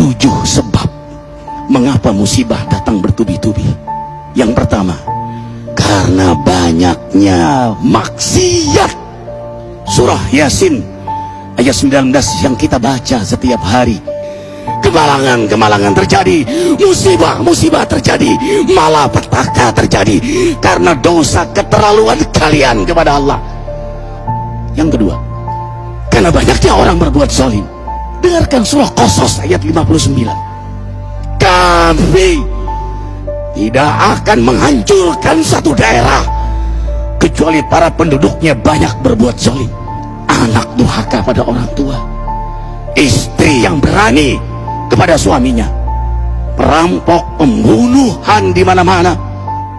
7 sebab mengapa musibah datang bertubi-tubi. Yang pertama, karena banyaknya maksiat. Surah Yasin ayat 19 yang kita baca setiap hari. Kemalangan terjadi, musibah terjadi, malapetaka terjadi karena dosa keterlaluan kalian kepada Allah. Yang kedua, karena banyaknya orang berbuat zalim. Dengarkan surah Qasas ayat 59. Kami tidak akan menghancurkan satu daerah kecuali para penduduknya banyak berbuat zalim. Anak durhaka pada orang tua, istri yang berani kepada suaminya, perampok, pembunuhan di mana-mana.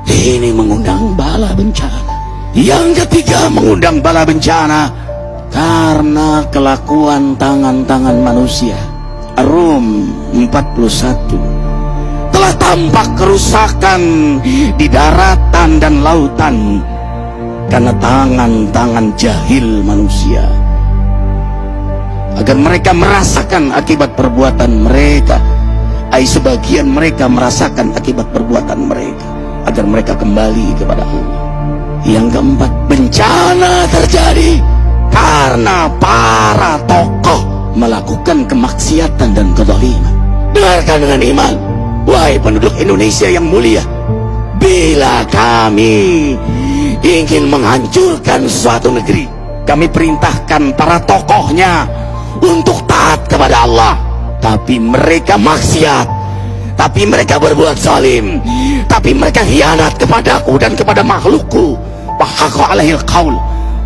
Ini mengundang bala bencana. Yang ketiga, mengundang bala bencana karena kelakuan tangan-tangan manusia. Rum 41. Telah tampak kerusakan di daratan dan lautan karena tangan-tangan jahil manusia, agar mereka merasakan akibat perbuatan mereka. Sebagian mereka merasakan akibat perbuatan mereka, agar mereka kembali kepada Allah. Yang keempat, bencana terjadi karena para tokoh melakukan kemaksiatan dan kezaliman. Dengarkan dengan iman, wahai penduduk Indonesia yang mulia. Bila kami ingin menghancurkan suatu negeri, kami perintahkan para tokohnya untuk taat kepada Allah, tapi mereka maksiat, tapi mereka berbuat zalim, tapi mereka khianat kepadaku dan kepada makhlukku. Fahaqa alaihil qaul,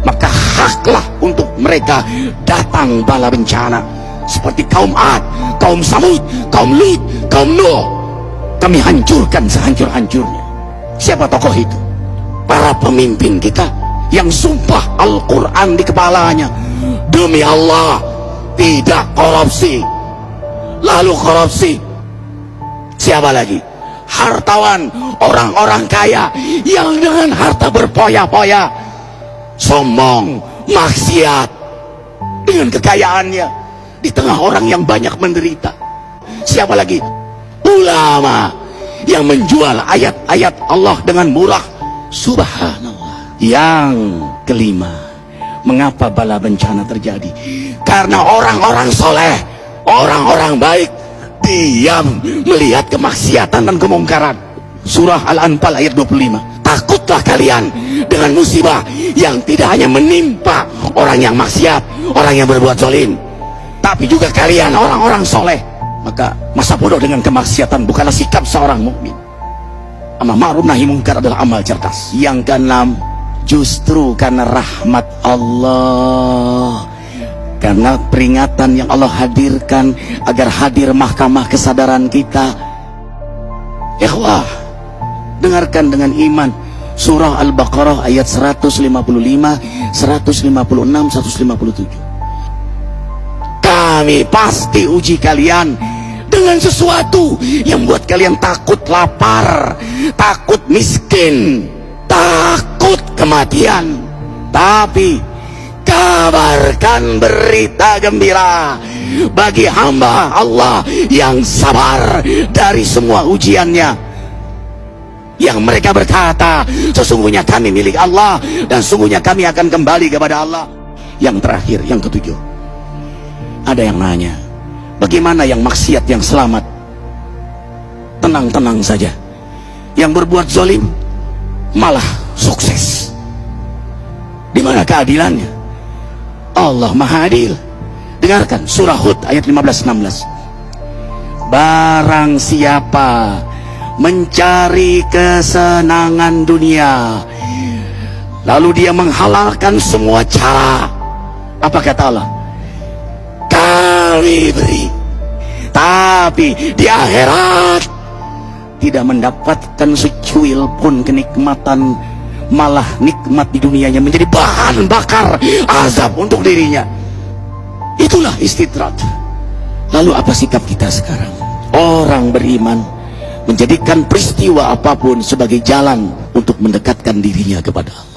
maka haklah untuk mereka datang bala bencana seperti kaum Ad, kaum Samud, kaum Lut, kaum Nuh. Kami hancurkan sehancur-hancurnya. Siapa tokoh itu? Para pemimpin kita yang sumpah Al-Quran di kepalanya, demi Allah tidak korupsi. Lalu korupsi. Siapa lagi? Hartawan, orang-orang kaya yang dengan harta berpoya-poya, sombong, maksiat dengan kekayaannya di tengah orang yang banyak menderita. Siapa lagi? Ulama yang menjual ayat-ayat Allah dengan murah. Subhanallah. Yang kelima, mengapa bala bencana terjadi? Karena orang-orang soleh, orang-orang baik diam melihat kemaksiatan dan kemungkaran. Surah Al-Anfal ayat 25. Takutlah kalian dengan musibah yang tidak hanya menimpa orang yang maksiat, orang yang berbuat zalim, tapi juga kalian orang-orang soleh. Maka masa bodoh dengan kemaksiatan bukanlah sikap seorang mukmin. Amar ma'ruf nahi munkar adalah amal cerdas. Yang keenam, justru karena rahmat Allah, karena peringatan yang Allah hadirkan agar hadir mahkamah kesadaran kita. Ikhwah, dengarkan dengan iman surah Al-Baqarah ayat 155, 156, 157. Kami pasti uji kalian dengan sesuatu yang buat kalian takut lapar, takut miskin, takut kematian. Tapi kabarkan berita gembira bagi hamba Allah yang sabar dari semua ujiannya, yang mereka berkata, sesungguhnya kami milik Allah dan sungguhnya kami akan kembali kepada Allah. Yang terakhir, yang ketujuh, ada yang nanya, bagaimana yang maksiat yang selamat? Tenang-tenang saja. Yang berbuat zalim malah sukses. Di mana keadilannya? Allah Maha Adil. Dengarkan surah Hud ayat 15-16. Barang siapa mencari kesenangan dunia, lalu dia menghalalkan semua cara, apa kata Allah? Kami beri, tapi di akhirat tidak mendapatkan secuil pun kenikmatan, malah nikmat di dunianya menjadi bahan bakar azab untuk dirinya. Itulah istidrat. Lalu apa sikap kita sekarang? Orang beriman menjadikan peristiwa apapun sebagai jalan untuk mendekatkan dirinya kepada Allah.